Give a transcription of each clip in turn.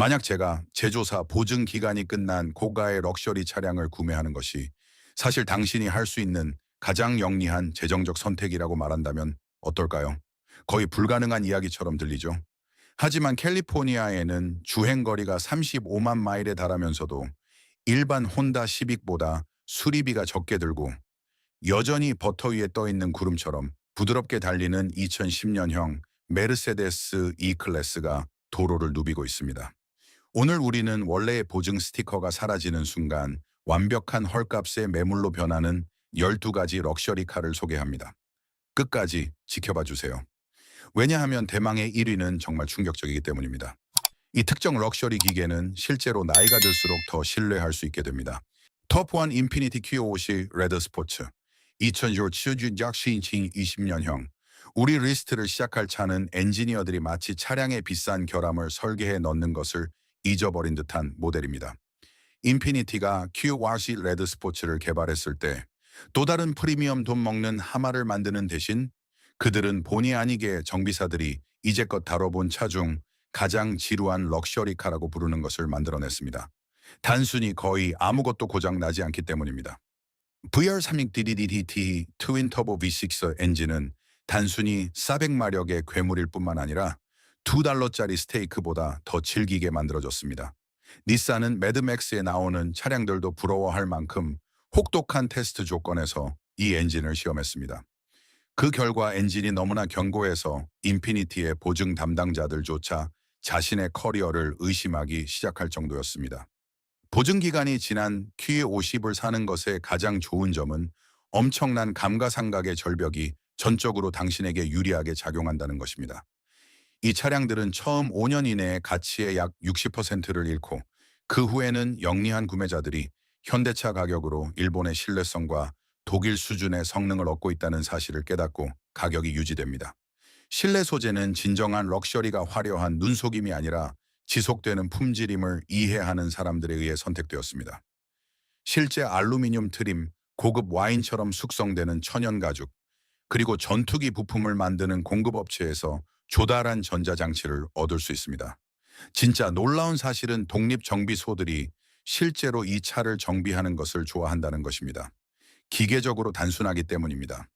만약 제가 제조사 보증 기간이 끝난 고가의 럭셔리 차량을 구매하는 것이 사실 당신이 할 수 있는 가장 영리한 재정적 선택이라고 말한다면 어떨까요? 거의 불가능한 이야기처럼 들리죠. 하지만 캘리포니아에는 주행거리가 35만 마일에 달하면서도 일반 혼다 시빅보다 수리비가 적게 들고 여전히 버터 위에 떠 있는 구름처럼 부드럽게 달리는 2010년형 메르세데스 E클래스가 도로를 누비고 있습니다. 오늘 우리는 원래의 보증 스티커가 사라지는 순간 완벽한 헐값의 매물로 변하는 12가지 럭셔리 카를 소개합니다. 끝까지 지켜봐 주세요. 왜냐하면 대망의 1위는 정말 충격적이기 때문입니다. 이 특정 럭셔리 기계는 실제로 나이가 들수록 더 신뢰할 수 있게 됩니다. 톱1 인피니티 Q50 레드 스포츠 2000조 추진작 신칭 20년형. 우리 리스트를 시작할 차는 엔지니어들이 마치 차량의 비싼 결함을 설계해 넣는 것을 잊어버린 듯한 모델입니다. 인피니티가 Q50 레드 스포츠를 개발했을 때 또 다른 프리미엄 돈 먹는 하마를 만드는 대신 그들은 본의 아니게 정비사들이 이제껏 다뤄본 차 중 가장 지루한 럭셔리카라고 부르는 것을 만들어냈습니다. 단순히 거의 아무것도 고장 나지 않기 때문입니다. VR36DDDT 트윈 터보 V6 엔진은 단순히 400마력의 괴물일 뿐만 아니라 $2짜리 스테이크보다 더 질기게 만들어졌습니다. 닛산은 매드맥스에 나오는 차량들도 부러워할 만큼 혹독한 테스트 조건에서 이 엔진을 시험했습니다. 그 결과 엔진이 너무나 견고해서 인피니티의 보증 담당자들조차 자신의 커리어를 의심하기 시작할 정도였습니다. 보증 기간이 지난 Q50을 사는 것의 가장 좋은 점은 엄청난 감가상각의 절벽이 전적으로 당신에게 유리하게 작용한다는 것입니다. 이 차량들은 처음 5년 이내에 가치의 약 60%를 잃고 그 후에는 영리한 구매자들이 현대차 가격으로 일본의 신뢰성과 독일 수준의 성능을 얻고 있다는 사실을 깨닫고 가격이 유지됩니다. 실내 소재는 진정한 럭셔리가 화려한 눈속임이 아니라 지속되는 품질임을 이해하는 사람들에 의해 선택되었습니다. 실제 알루미늄 트림, 고급 와인처럼 숙성되는 천연 가죽, 그리고 전투기 부품을 만드는 공급업체에서 조달한 전자장치를 얻을 수 있습니다. 진짜 놀라운 사실은 독립정비소들이 실제로 이 차를 정비하는 것을 좋아한다는 것입니다. 기계적으로 단순하기 때문입니다.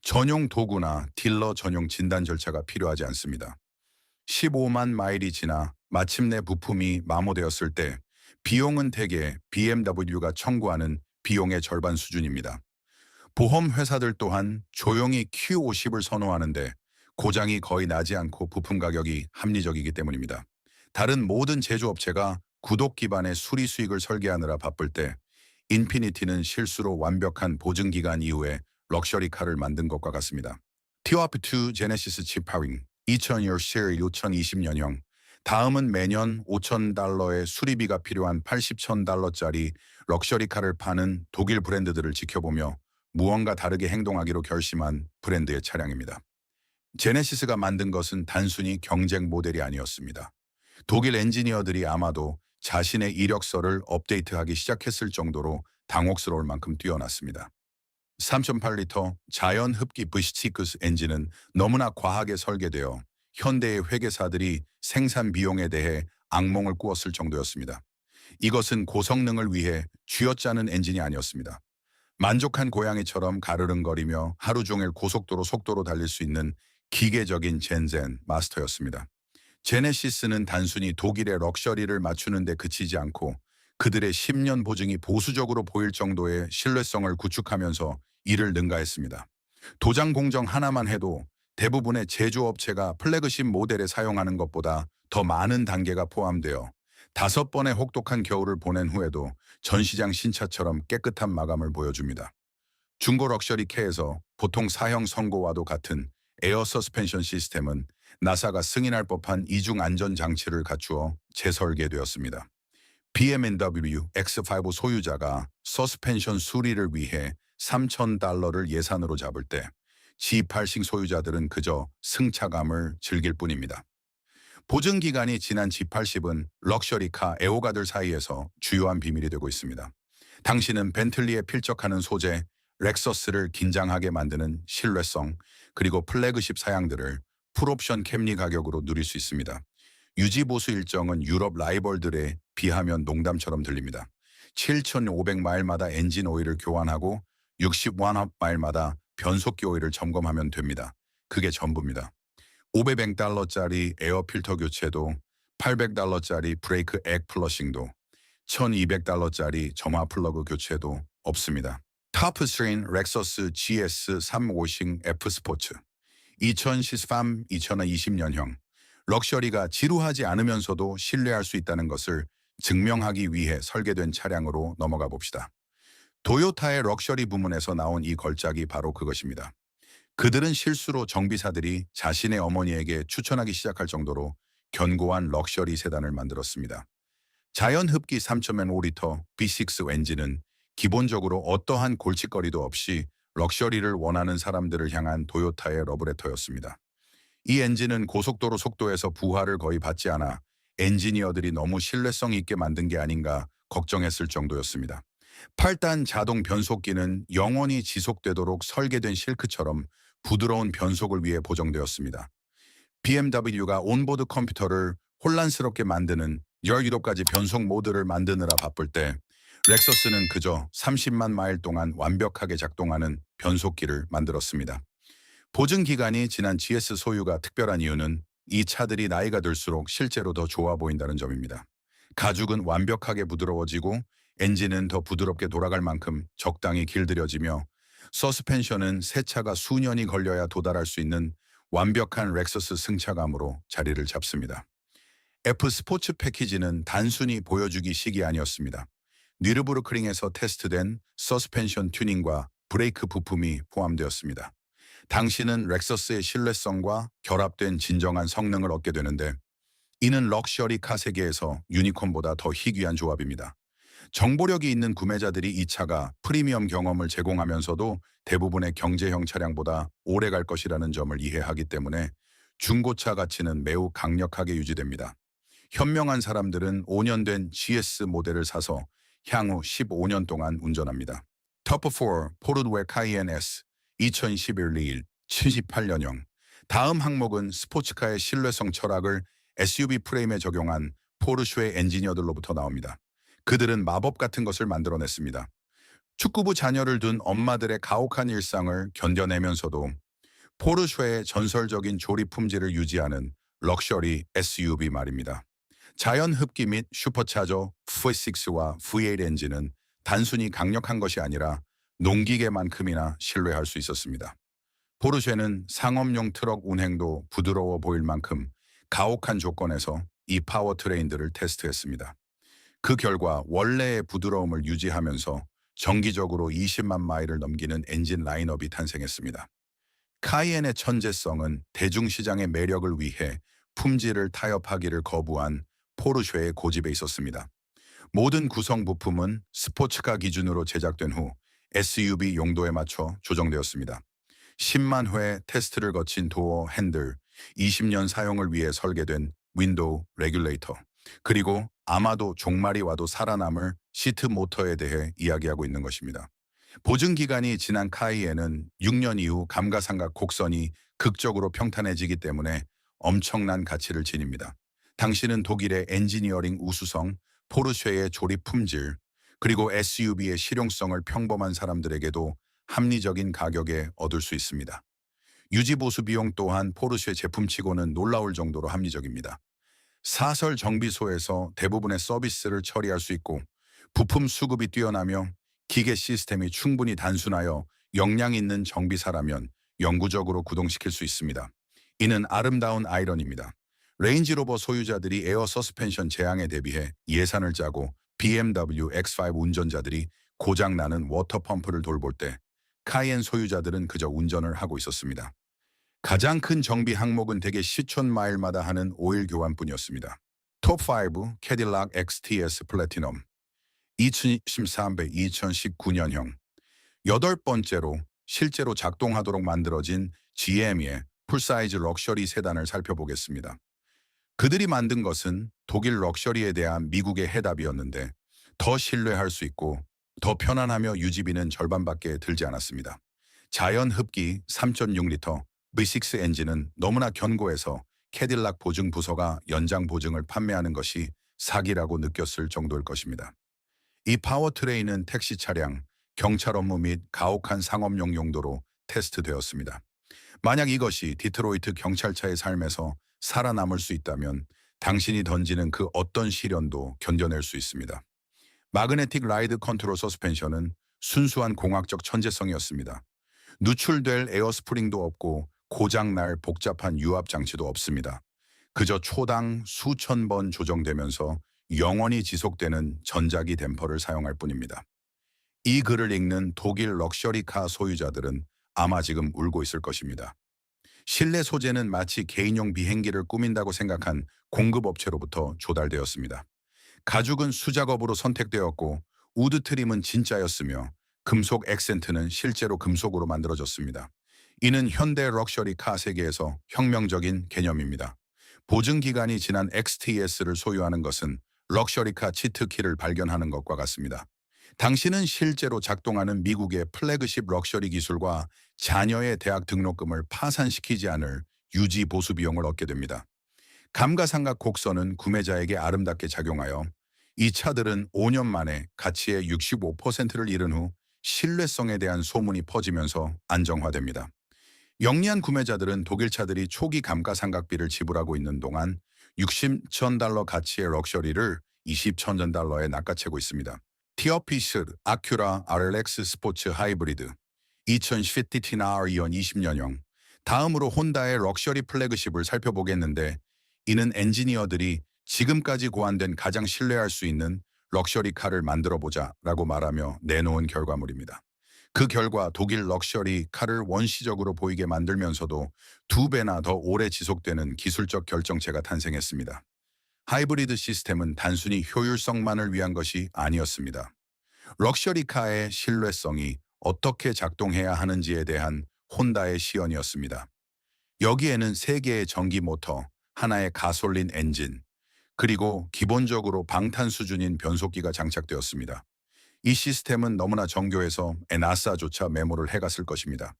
전용 도구나 딜러 전용 진단 절차가 필요하지 않습니다. 15만 마일이 지나 마침내 부품이 마모되었을 때 비용은 대개 BMW가 청구하는 비용의 절반 수준입니다. 보험 회사들 또한 조용히 Q50을 선호하는데 고장이 거의 나지 않고 부품 가격이 합리적이기 때문입니다. 다른 모든 제조업체가 구독 기반의 수리 수익을 설계하느라 바쁠 때 인피니티는 실수로 완벽한 보증 기간 이후에 럭셔리카를 만든 것과 같습니다. 티와프2 제네시스 치파윙 2000년 시리 2020년형. 다음은 매년 $5,000의 수리비가 필요한 $80,000짜리 럭셔리카를 파는 독일 브랜드들을 지켜보며 무언가 다르게 행동하기로 결심한 브랜드의 차량입니다. 제네시스가 만든 것은 단순히 경쟁 모델이 아니었습니다. 독일 엔지니어들이 아마도 자신의 이력서를 업데이트하기 시작했을 정도로 당혹스러울 만큼 뛰어났습니다. 3.8리터 자연 흡기 V6 엔진은 너무나 과하게 설계되어 현대의 회계사들이 생산 비용에 대해 악몽을 꾸었을 정도였습니다. 이것은 고성능을 위해 쥐어짜는 엔진이 아니었습니다. 만족한 고양이처럼 가르릉거리며 하루 종일 고속도로 속도로 달릴 수 있는 기계적인 젠젠 마스터였습니다. 제네시스는 단순히 독일의 럭셔리를 맞추는 데 그치지 않고 그들의 10년 보증이 보수적으로 보일 정도의 신뢰성을 구축하면서 이를 능가했습니다. 도장 공정 하나만 해도 대부분의 제조업체가 플래그십 모델에 사용하는 것보다 더 많은 단계가 포함되어 5번의 혹독한 겨울을 보낸 후에도 전시장 신차처럼 깨끗한 마감을 보여줍니다. 중고 럭셔리 캐에서 보통 사형 선고와도 같은 에어 서스펜션 시스템은 나사가 승인할 법한 이중 안전 장치를 갖추어 재설계되었습니다. BMW X5 소유자가 서스펜션 수리를 위해 $3,000를 예산으로 잡을 때 G80 소유자들은 그저 승차감을 즐길 뿐입니다. 보증 기간이 지난 G80은 럭셔리카 애호가들 사이에서 주요한 비밀이 되고 있습니다. 당신은 벤틀리에 필적하는 소재, 렉서스를 긴장하게 만드는 신뢰성, 그리고 플래그십 사양들을 풀옵션 캠리 가격으로 누릴 수 있습니다. 유지보수 일정은 유럽 라이벌들에 비하면 농담처럼 들립니다. 7,500마일마다 엔진 오일을 교환하고 61마일마다 변속기 오일을 점검하면 됩니다. 그게 전부입니다. 500달러짜리 에어 필터 교체도 800달러짜리 브레이크 액 플러싱도 1200달러짜리 점화 플러그 교체도 없습니다. 탑스트린 렉서스 GS350 F 스포츠 2013-2020년형 럭셔리가 지루하지 않으면서도 신뢰할 수 있다는 것을 증명하기 위해 설계된 차량으로 넘어가 봅시다. 도요타의 럭셔리 부문에서 나온 이 걸작이 바로 그것입니다. 그들은 실수로 정비사들이 자신의 어머니에게 추천하기 시작할 정도로 견고한 럭셔리 세단을 만들었습니다. 자연 흡기 3.5리터 V6 엔진은 기본적으로 어떠한 골칫거리도 없이 럭셔리를 원하는 사람들을 향한 도요타의 러브레터였습니다. 이 엔진은 고속도로 속도에서 부하를 거의 받지 않아 엔지니어들이 너무 신뢰성 있게 만든 게 아닌가 걱정했을 정도였습니다. 8단 자동 변속기는 영원히 지속되도록 설계된 실크처럼 부드러운 변속을 위해 보정되었습니다. BMW가 온보드 컴퓨터를 혼란스럽게 만드는 16가지 변속 모드를 만드느라 바쁠 때 렉서스는 그저 30만 마일 동안 완벽하게 작동하는 변속기를 만들었습니다. 보증 기간이 지난 GS 소유가 특별한 이유는 이 차들이 나이가 들수록 실제로 더 좋아 보인다는 점입니다. 가죽은 완벽하게 부드러워지고 엔진은 더 부드럽게 돌아갈 만큼 적당히 길들여지며 서스펜션은 새 차가 수년이 걸려야 도달할 수 있는 완벽한 렉서스 승차감으로 자리를 잡습니다. F 스포츠 패키지는 단순히 보여주기식이 아니었습니다. 뉘르부르크링에서 테스트된 서스펜션 튜닝과 브레이크 부품이 포함되었습니다. 당신은 렉서스의 신뢰성과 결합된 진정한 성능을 얻게 되는데 이는 럭셔리 카 세계에서 유니콘보다 더 희귀한 조합입니다. 정보력이 있는 구매자들이 이 차가 프리미엄 경험을 제공하면서도 대부분의 경제형 차량보다 오래 갈 것이라는 점을 이해하기 때문에 중고차 가치는 매우 강력하게 유지됩니다. 현명한 사람들은 5년 된 GS 모델을 사서 향후 15년 동안 운전합니다. 터프4 포르쉐 카이엔 S 2011 78년형 다음 항목은 스포츠카의 신뢰성 철학을 SUV 프레임에 적용한 포르쉐 엔지니어들로부터 나옵니다. 그들은 마법 같은 것을 만들어냈습니다. 축구부 자녀를 둔 엄마들의 가혹한 일상을 견뎌내면서도 포르쉐의 전설적인 조립 품질을 유지하는 럭셔리 SUV 말입니다. 자연 흡기 및 슈퍼차저 V6와 V8 엔진은 단순히 강력한 것이 아니라 농기계만큼이나 신뢰할 수 있었습니다. 포르쉐는 상업용 트럭 운행도 부드러워 보일 만큼 가혹한 조건에서 이 파워트레인들을 테스트했습니다. 그 결과 원래의 부드러움을 유지하면서 정기적으로 20만 마일을 넘기는 엔진 라인업이 탄생했습니다. 카이엔의 천재성은 대중시장의 매력을 위해 품질을 타협하기를 거부한 포르쉐의 고집에 있었습니다. 모든 구성 부품은 스포츠카 기준으로 제작된 후 SUV 용도에 맞춰 조정되었습니다. 10만 회 테스트를 거친 도어 핸들, 20년 사용을 위해 설계된 윈도우 레귤레이터, 그리고 아마도 종말이 와도 살아남을 시트 모터에 대해 이야기하고 있는 것입니다. 보증 기간이 지난 카이엔은 6년 이후 감가상각 곡선이 극적으로 평탄해지기 때문에 엄청난 가치를 지닙니다. 당신은 독일의 엔지니어링 우수성, 포르쉐의 조립 품질, 그리고 SUV의 실용성을 평범한 사람들에게도 합리적인 가격에 얻을 수 있습니다. 유지보수 비용 또한 포르쉐 제품치고는 놀라울 정도로 합리적입니다. 사설 정비소에서 대부분의 서비스를 처리할 수 있고 부품 수급이 뛰어나며 기계 시스템이 충분히 단순하여 역량 있는 정비사라면 영구적으로 구동시킬 수 있습니다. 이는 아름다운 아이러니입니다. 레인지로버 소유자들이 에어 서스펜션 재앙에 대비해 예산을 짜고 BMW X5 운전자들이 고장나는 워터펌프를 돌볼 때 카이엔 소유자들은 그저 운전을 하고 있었습니다. 가장 큰 정비 항목은 대개 시천 마일마다 하는 오일 교환뿐이었습니다. 톱5 캐딜락 XTS 플래티넘 2013-2019년형 여덟 번째로 실제로 작동하도록 만들어진 GM의 풀사이즈 럭셔리 세단을 살펴보겠습니다. 그들이 만든 것은 독일 럭셔리에 대한 미국의 해답이었는데 더 신뢰할 수 있고 더 편안하며 유지비는 절반밖에 들지 않았습니다. 자연 흡기 3.6리터 V6 엔진은 너무나 견고해서 캐딜락 보증 부서가 연장 보증을 판매하는 것이 사기라고 느꼈을 정도일 것입니다. 이 파워트레인은 택시 차량, 경찰 업무 및 가혹한 상업용 용도로 테스트되었습니다. 만약 이것이 디트로이트 경찰차의 삶에서 살아남을 수 있다면 당신이 던지는 그 어떤 시련도 견뎌낼 수 있습니다. 마그네틱 라이드 컨트롤 서스펜션은 순수한 공학적 천재성이었습니다. 누출될 에어스프링도 없고 고장날 복잡한 유압 장치도 없습니다. 그저 초당 수천 번 조정되면서 영원히 지속되는 전자기 댐퍼를 사용할 뿐입니다. 이 글을 읽는 독일 럭셔리카 소유자들은 아마 지금 울고 있을 것입니다. 실내 소재는 마치 개인용 비행기를 꾸민다고 생각한 공급업체로부터 조달되었습니다. 가죽은 수작업으로 선택되었고 우드 트림은 진짜였으며 금속 액센트는 실제로 금속으로 만들어졌습니다. 이는 현대 럭셔리 카 세계에서 혁명적인 개념입니다. 보증 기간이 지난 XTS를 소유하는 것은 럭셔리카 치트키를 발견하는 것과 같습니다. 당신은 실제로 작동하는 미국의 플래그십 럭셔리 기술과 자녀의 대학 등록금을 파산시키지 않을 유지 보수 비용을 얻게 됩니다. 감가상각 곡선은 구매자에게 아름답게 작용하여 이 차들은 5년 만에 가치의 65%를 잃은 후 신뢰성에 대한 소문이 퍼지면서 안정화됩니다. 영리한 구매자들은 독일 차들이 초기 감가상각비를 지불하고 있는 동안 60천 달러 가치의 럭셔리를 20천 달러에 낚아채고 있습니다. 티어피스, 아큐라, RLX 스포츠 하이브리드, 2010 티나 R2원 20년형. 다음으로 혼다의 럭셔리 플래그십을 살펴보겠는데 이는 엔지니어들이 지금까지 고안된 가장 신뢰할 수 있는 럭셔리 카를 만들어보자 라고 말하며 내놓은 결과물입니다. 그 결과 독일 럭셔리 카를 원시적으로 보이게 만들면서도 2배나 더 오래 지속되는 기술적 결정체가 탄생했습니다. 하이브리드 시스템은 단순히 효율성만을 위한 것이 아니었습니다. 럭셔리카의 신뢰성이 어떻게 작동해야 하는지에 대한 혼다의 시연이었습니다. 여기에는 3개의 전기 모터, 하나의 가솔린 엔진, 그리고 기본적으로 방탄 수준인 변속기가 장착되었습니다. 이 시스템은 너무나 정교해서 나사조차 메모를 해갔을 것입니다.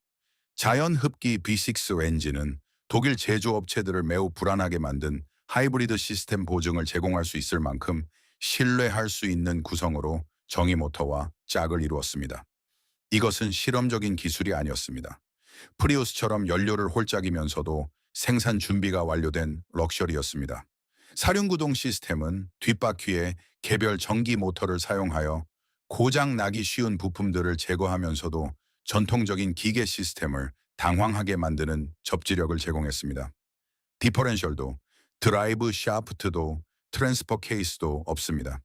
자연 흡기 V6 엔진은 독일 제조업체들을 매우 불안하게 만든 하이브리드 시스템 보증을 제공할 수 있을 만큼 신뢰할 수 있는 구성으로 정의 모터와 짝을 이루었습니다. 이것은 실험적인 기술이 아니었습니다. 프리우스처럼 연료를 홀짝이면서도 생산 준비가 완료된 럭셔리였습니다. 사륜구동 시스템은 뒷바퀴에 개별 전기 모터를 사용하여 고장 나기 쉬운 부품들을 제거하면서도 전통적인 기계 시스템을 당황하게 만드는 접지력을 제공했습니다. 디퍼렌셜도, 드라이브 샤프트도, 트랜스퍼 케이스도 없습니다.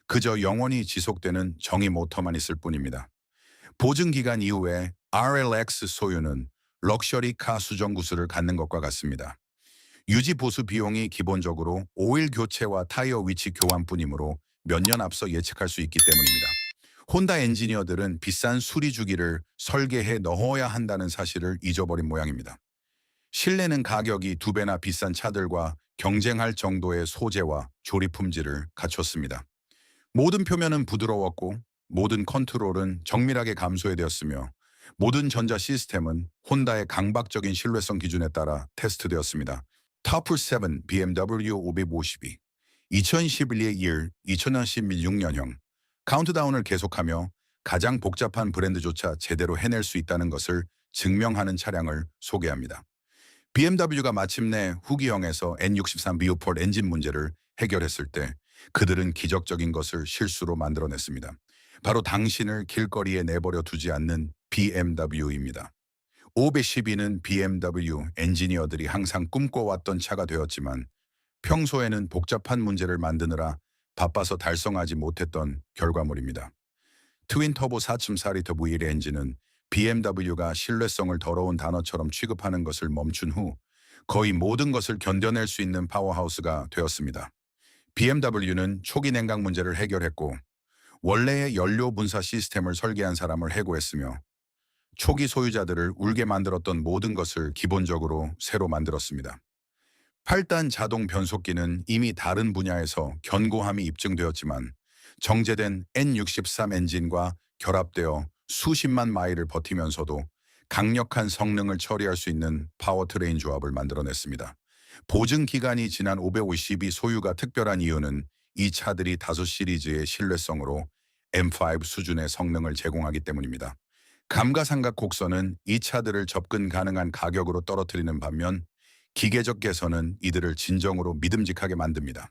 그저 영원히 지속되는 정의 모터만 있을 뿐입니다. 보증 기간 이후에 RLX 소유는 럭셔리 카 수정 구슬을 갖는 것과 같습니다. 유지 보수 비용이 기본적으로 오일 교체와 타이어 위치 교환뿐이므로 몇 년 앞서 예측할 수 있기 때문입니다. 혼다 엔지니어들은 비싼 수리 주기를 설계해 넣어야 한다는 사실을 잊어버린 모양입니다. 실내는 가격이 2배나 비싼 차들과 경쟁할 정도의 소재와 조립 품질을 갖췄습니다. 모든 표면은 부드러웠고 모든 컨트롤은 정밀하게 감소되었으며 모든 전자 시스템은 혼다의 강박적인 신뢰성 기준에 따라 테스트되었습니다. 터플 7 BMW 552, 2011년 2016년형, 카운트다운을 계속하며 가장 복잡한 브랜드조차 제대로 해낼 수 있다는 것을 증명하는 차량을 소개합니다. BMW가 마침내 후기형에서 N63 비오폴 엔진 문제를 해결했을 때 그들은 기적적인 것을 실수로 만들어냈습니다. 바로 당신을 길거리에 내버려 두지 않는 BMW입니다. 512는 BMW 엔지니어들이 항상 꿈꿔왔던 차가 되었지만 평소에는 복잡한 문제를 만드느라 바빠서 달성하지 못했던 결과물입니다. 트윈터보 4.4리터 V1 엔진은 BMW가 신뢰성을 더러운 단어처럼 취급하는 것을 멈춘 후 거의 모든 것을 견뎌낼 수 있는 파워하우스가 되었습니다. BMW는 초기 냉각 문제를 해결했고 원래의 연료 분사 시스템을 설계한 사람을 해고했으며 초기 소유자들을 울게 만들었던 모든 것을 기본적으로 새로 만들었습니다. 8단 자동 변속기는 이미 다른 분야에서 견고함이 입증되었지만 정제된 N63 엔진과 결합되어 수십만 마일을 버티면서도 강력한 성능을 처리할 수 있는 파워트레인 조합을 만들어냈습니다. 보증 기간이 지난 550이 소유가 특별한 이유는 이 차들이 다수 시리즈의 신뢰성으로 M5 수준의 성능을 제공하기 때문입니다. 감가상각 곡선은 이 차들을 접근 가능한 가격으로 떨어뜨리는 반면 기계적 개선은 이들을 진정으로 믿음직하게 만듭니다.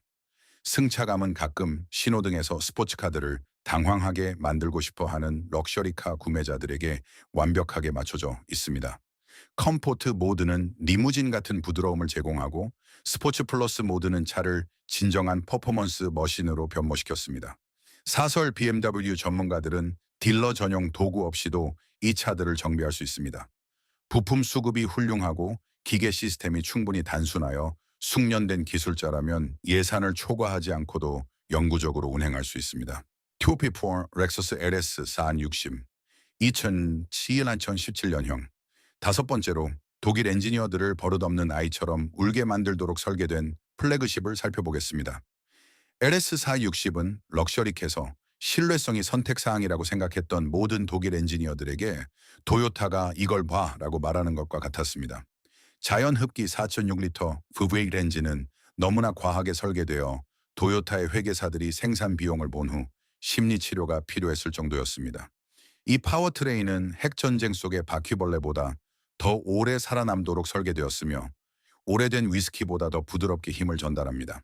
승차감은 가끔 신호등에서 스포츠카들을 당황하게 만들고 싶어 하는 럭셔리카 구매자들에게 완벽하게 맞춰져 있습니다. 컴포트 모드는 리무진 같은 부드러움을 제공하고 스포츠 플러스 모드는 차를 진정한 퍼포먼스 머신으로 변모시켰습니다. 사설 BMW 전문가들은 딜러 전용 도구 없이도 이 차들을 정비할 수 있습니다. 부품 수급이 훌륭하고 기계 시스템이 충분히 단순하여 숙련된 기술자라면 예산을 초과하지 않고도 영구적으로 운행할 수 있습니다. TOP4 렉서스 LS 460 2017년형 다섯 번째로 독일 엔지니어들을 버릇없는 아이처럼 울게 만들도록 설계된 플래그십을 살펴보겠습니다. LS460은 럭셔리해서 신뢰성이 선택사항이라고 생각했던 모든 독일 엔지니어들에게 도요타가 이걸 봐 라고 말하는 것과 같았습니다. 자연흡기 4.6리터 V8 엔진은 너무나 과하게 설계되어 도요타의 회계사들이 생산 비용을 본 후 심리치료가 필요했을 정도였습니다. 이 파워트레인은 핵전쟁 속의 바퀴벌레보다 더 오래 살아남도록 설계되었으며 오래된 위스키보다 더 부드럽게 힘을 전달합니다.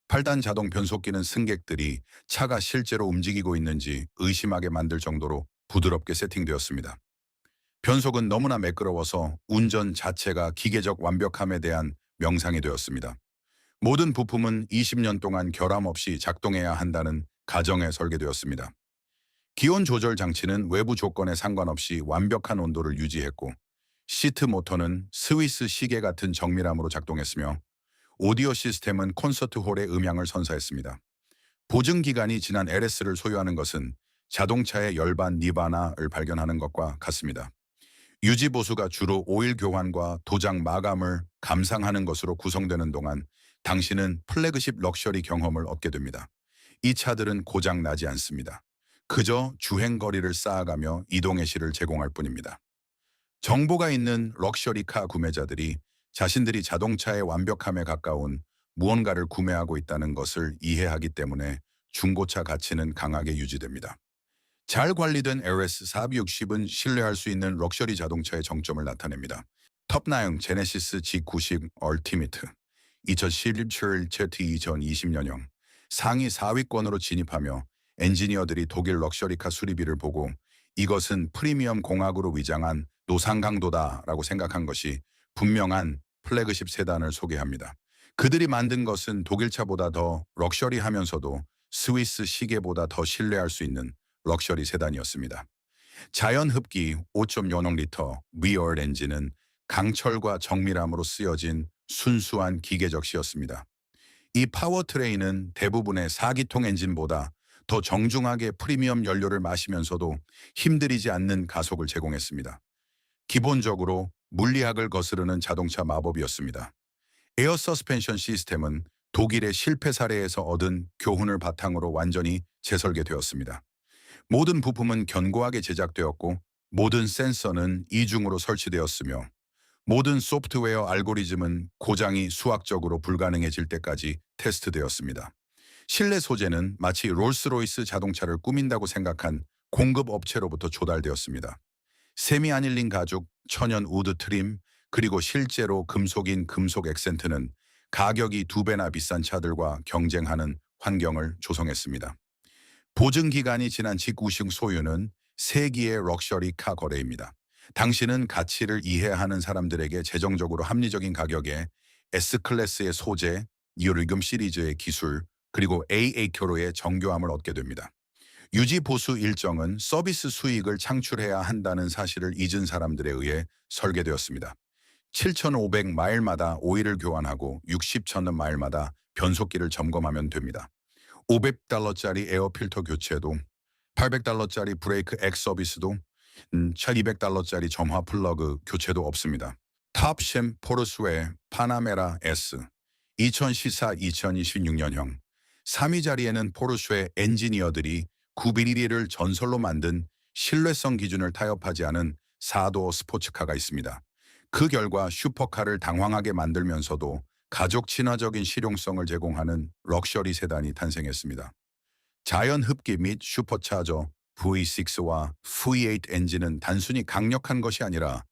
8단 자동 변속기는 승객들이 차가 실제로 움직이고 있는지 의심하게 만들 정도로 부드럽게 세팅되었습니다. 변속은 너무나 매끄러워서 운전 자체가 기계적 완벽함에 대한 명상이 되었습니다. 모든 부품은 20년 동안 결함 없이 작동해야 한다는 가정에 설계되었습니다. 기온 조절 장치는 외부 조건에 상관없이 완벽한 온도를 유지했고 시트 모터는 스위스 시계 같은 정밀함으로 작동했으며 오디오 시스템은 콘서트홀의 음향을 선사했습니다. 보증 기간이 지난 LS를 소유하는 것은 자동차의 열반 니바나를 발견하는 것과 같습니다. 유지 보수가 주로 오일 교환과 도장 마감을 감상하는 것으로 구성되는 동안 당신은 플래그십 럭셔리 경험을 얻게 됩니다. 이 차들은 고장 나지 않습니다. 그저 주행 거리를 쌓아가며 이동의 시를 제공할 뿐입니다. 정보가 있는 럭셔리카 구매자들이 자신들이 자동차의 완벽함에 가까운 무언가를 구매하고 있다는 것을 이해하기 때문에 중고차 가치는 강하게 유지됩니다. 잘 관리된 LS460은 신뢰할 수 있는 럭셔리 자동차의 정점을 나타냅니다. 톱9 제네시스 G90 얼티미트 2017 2020년형 상위 4위권으로 진입하며 엔지니어들이 독일 럭셔리카 수리비를 보고 이것은 프리미엄 공학으로 위장한 노상 강도다라고 생각한 것이 분명한 플래그십 세단을 소개합니다. 그들이 만든 것은 독일차보다 더 럭셔리하면서도 스위스 시계보다 더 신뢰할 수 있는 럭셔리 세단이었습니다. 자연흡기 5.0리터 V8 엔진은 강철과 정밀함으로 쓰여진 순수한 기계적 시였습니다. 이 파워트레인은 대부분의 4기통 엔진보다 더 정중하게 프리미엄 연료를 마시면서도 힘들이지 않는 가속을 제공했습니다. 기본적으로 물리학을 거스르는 자동차 마법이었습니다. 에어 서스펜션 시스템은 독일의 실패 사례에서 얻은 교훈을 바탕으로 완전히 재설계되었습니다. 모든 부품은 견고하게 제작되었고 모든 센서는 이중으로 설치되었으며 모든 소프트웨어 알고리즘은 고장이 수학적으로 불가능해질 때까지 테스트되었습니다. 실내 소재는 마치 롤스로이스 자동차를 꾸민다고 생각한 공급 업체로부터 조달되었습니다. 세미 아닐린 가죽, 천연 우드 트림, 그리고 실제로 금속인 금속 액센트는 가격이 2배나 비싼 차들과 경쟁하는 환경을 조성했습니다. 보증 기간이 지난 G90 소유는 세기의 럭셔리 카 거래입니다. 당신은 가치를 이해하는 사람들에게 재정적으로 합리적인 가격에 S클래스의 소재, 뉴리금 시리즈의 기술, 그리고 AA큐로의 정교함을 얻게 됩니다. 유지 보수 일정은 서비스 수익을 창출해야 한다는 사실을 잊은 사람들에 의해 설계되었습니다. 7,500마일마다 오일을 교환하고 60,000 마일마다 변속기를 점검하면 됩니다. $500짜리 에어 필터 교체도, $800짜리 브레이크 액 서비스도, $1,200짜리 점화 플러그 교체도 없습니다. 탑심 포르쉐 파나메라 S 2014-2026년형 3위 자리에는 포르쉐 엔지니어들이 911을 전설로 만든 신뢰성 기준을 타협하지 않은 4도어 스포츠카가 있습니다. 그 결과 슈퍼카를 당황하게 만들면서도 가족 친화적인 실용성을 제공하는 럭셔리 세단이 탄생했습니다. 자연 흡기 및 슈퍼차저 V6와 V8 엔진은 단순히 강력한 것이 아니라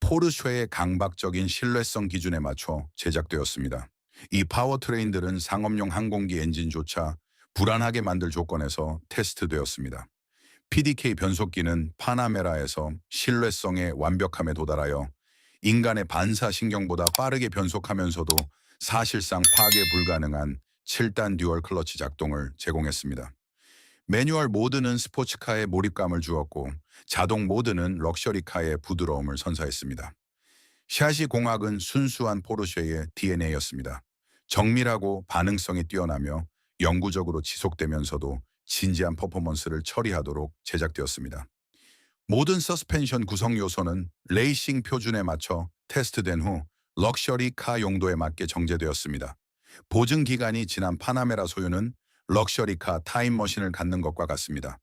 포르쉐의 강박적인 신뢰성 기준에 맞춰 제작되었습니다. 이 파워트레인들은 상업용 항공기 엔진조차 불안하게 만들 조건에서 테스트되었습니다. PDK 변속기는 파나메라에서 신뢰성의 완벽함에 도달하여 인간의 반사신경보다 빠르게 변속하면서도 사실상 파괴 불가능한 7단 듀얼 클러치 작동을 제공했습니다. 매뉴얼 모드는 스포츠카에 몰입감을 주었고 자동 모드는 럭셔리카의 부드러움을 선사했습니다. 샤시 공학은 순수한 포르쉐의 DNA였습니다. 정밀하고 반응성이 뛰어나며 영구적으로 지속되면서도 진지한 퍼포먼스를 처리하도록 제작되었습니다. 모든 서스펜션 구성 요소는 레이싱 표준에 맞춰 테스트된 후 럭셔리 카 용도에 맞게 정제되었습니다. 보증 기간이 지난 파나메라 소유는 럭셔리카 타임머신을 갖는 것과 같습니다.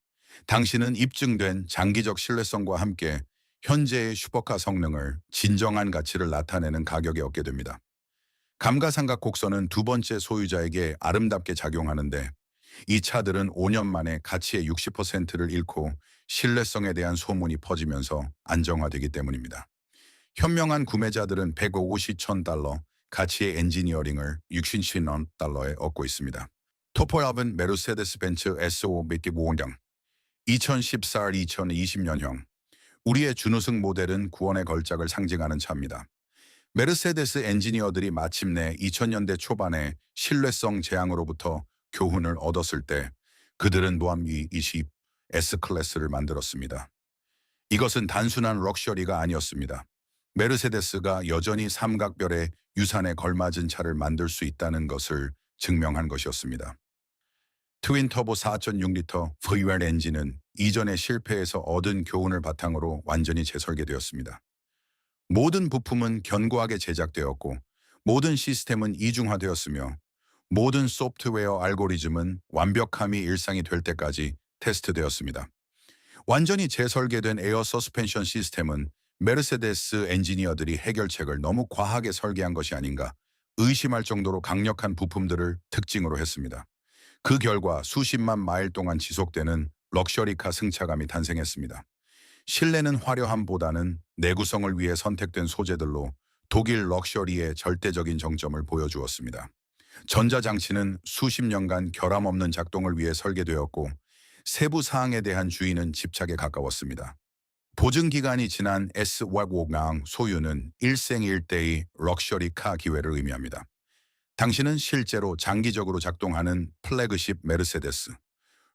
당신은 입증된 장기적 신뢰성과 함께 현재의 슈퍼카 성능을 진정한 가치를 나타내는 가격에 얻게 됩니다. 감가상각 곡선은 두 번째 소유자에게 아름답게 작용하는데 이 차들은 5년 만에 가치의 60%를 잃고 신뢰성에 대한 소문이 퍼지면서 안정화되기 때문입니다. 현명한 구매자들은 150천 달러 가치의 엔지니어링을 60천 달러에 얻고 있습니다. 토포랍은 메르세데스 벤츠 S500장 2014-2020년형 우리의 준우승 모델은 구원의 걸작을 상징하는 차입니다. 메르세데스 엔지니어들이 마침내 2000년대 초반에 신뢰성 재앙으로부터 교훈을 얻었을 때 그들은 모함이 20 S클래스를 만들었습니다. 이것은 단순한 럭셔리가 아니었습니다. 메르세데스가 여전히 삼각별의 유산에 걸맞은 차를 만들 수 있다는 것을 증명한 것이었습니다. 트윈터보 4.6리터 V8 엔진은 이전의 실패에서 얻은 교훈을 바탕으로 완전히 재설계되었습니다. 모든 부품은 견고하게 제작되었고 모든 시스템은 이중화되었으며 모든 소프트웨어 알고리즘은 완벽함이 일상이 될 때까지 테스트되었습니다. 완전히 재설계된 에어 서스펜션 시스템은 메르세데스 엔지니어들이 해결책을 너무 과하게 설계한 것이 아닌가 의심할 정도로 강력한 부품들을 특징으로 했습니다. 그 결과 수십만 마일 동안 지속되는 럭셔리카 승차감이 탄생했습니다. 실내는 화려함보다는 내구성을 위해 선택된 소재들로 독일 럭셔리의 절대적인 정점을 보여주었습니다. 전자장치는 수십 년간 결함 없는 작동을 위해 설계되었고 세부 사항에 대한 주의는 집착에 가까웠습니다. 보증 기간이 지난 S500 소유는 일생일대의 럭셔리 카 기회를 의미합니다. 당신은 실제로 장기적으로 작동하는 플래그십 메르세데스,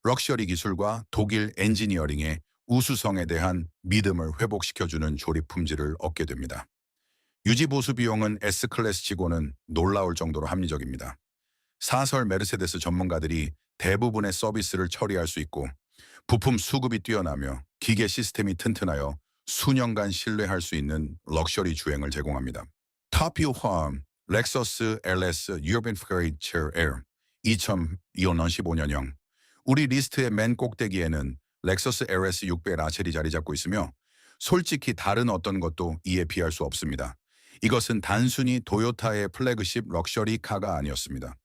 럭셔리 기술과 독일 엔지니어링의 우수성에 대한 믿음을 회복시켜주는 조립 품질을 얻게 됩니다. 유지 보수 비용은 S클래스치고는 놀라울 정도로 합리적입니다. 사설 메르세데스 전문가들이 대부분의 서비스를 처리할 수 있고 부품 수급이 뛰어나며 기계 시스템이 튼튼하여 수년간 신뢰할 수 있는 럭셔리 주행을 제공합니다. 타피오화 렉서스 LS Urban Furniture Air 2015년형 우리 리스트의 맨 꼭대기에는 렉서스 LS 600 라첼이 자리 잡고 있으며 솔직히 다른 어떤 것도 이에 비할 수 없습니다. 이것은 단순히 도요타의 플래그십 럭셔리 카가 아니었습니다.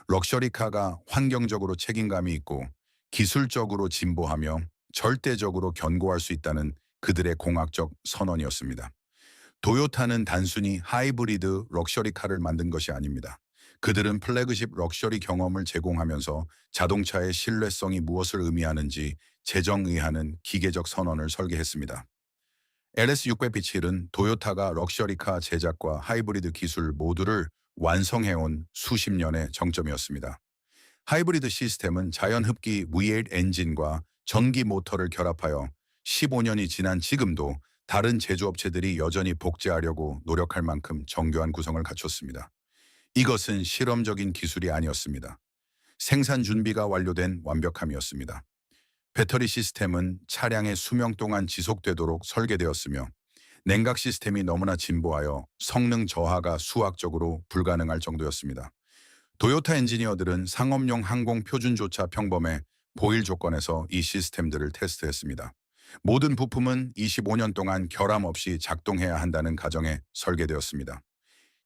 럭셔리 카가 환경적으로 책임감이 있고 기술적으로 진보하며 절대적으로 견고할 수 있다는 그들의 공학적 선언이었습니다. 도요타는 단순히 하이브리드 럭셔리 카를 만든 것이 아닙니다. 그들은 플래그십 럭셔리 경험을 제공하면서 자동차의 신뢰성이 무엇을 의미하는지 재정의하는 기계적 선언을 설계했습니다. LS600B7은 도요타가 럭셔리카 제작과 하이브리드 기술 모두를 완성해온 수십 년의 정점이었습니다. 하이브리드 시스템은 자연 흡기 V8 엔진과 전기 모터를 결합하여 15년이 지난 지금도 다른 제조업체들이 여전히 복제하려고 노력할 만큼 정교한 구성을 갖췄습니다. 이것은 실험적인 기술이 아니었습니다. 생산 준비가 완료된 완벽함이었습니다. 배터리 시스템은 차량의 수명 동안 지속되도록 설계되었으며 냉각 시스템이 너무나 진보하여 성능 저하가 수학적으로 불가능할 정도였습니다. 도요타 엔지니어들은 상업용 항공 표준조차 평범해 보일 조건에서 이 시스템들을 테스트했습니다. 모든 부품은 25년 동안 결함 없이 작동해야 한다는 가정에 설계되었습니다.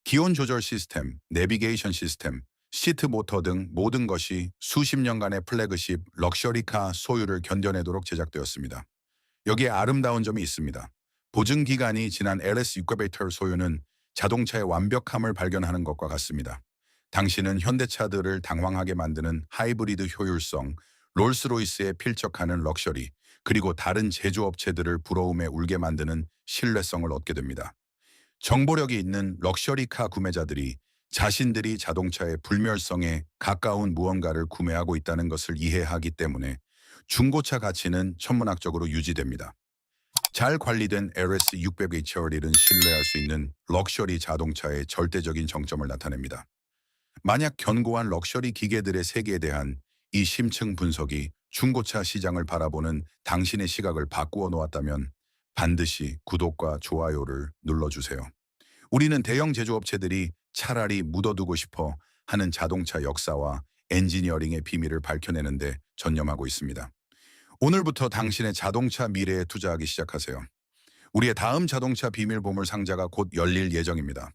기온 조절 시스템, 내비게이션 시스템, 시트 모터 등 모든 것이 수십 년간의 플래그십 럭셔리카 소유를 견뎌내도록 제작되었습니다. 여기에 아름다운 점이 있습니다. 보증 기간이 지난 LS 유카베이터 소유는 자동차의 완벽함을 발견하는 것과 같습니다. 당신은 현대차들을 당황하게 만드는 하이브리드 효율성, 롤스로이스에 필적하는 럭셔리, 그리고 다른 제조업체들을 부러움에 울게 만드는 신뢰성을 얻게 됩니다. 정보력이 있는 럭셔리카 구매자들이 자신들이 자동차의 불멸성에 가까운 무언가를 구매하고 있다는 것을 이해하기 때문에 중고차 가치는 천문학적으로 유지됩니다. 잘 관리된 LS600HR은 신뢰할 수 있는 럭셔리 자동차의 절대적인 정점을 나타냅니다. 만약 견고한 럭셔리 기계들의 세계에 대한 이 심층 분석이 중고차 시장을 바라보는 당신의 시각을 바꾸어 놓았다면 반드시 구독과 좋아요를 눌러주세요. 우리는 대형 제조업체들이 차라리 묻어두고 싶어 하는 자동차 역사와 엔지니어링의 비밀을 밝혀내는데 전념하고 있습니다. 오늘부터 당신의 자동차 미래에 투자하기 시작하세요. 우리의 다음 자동차 비밀 보물 상자가 곧 열릴 예정입니다.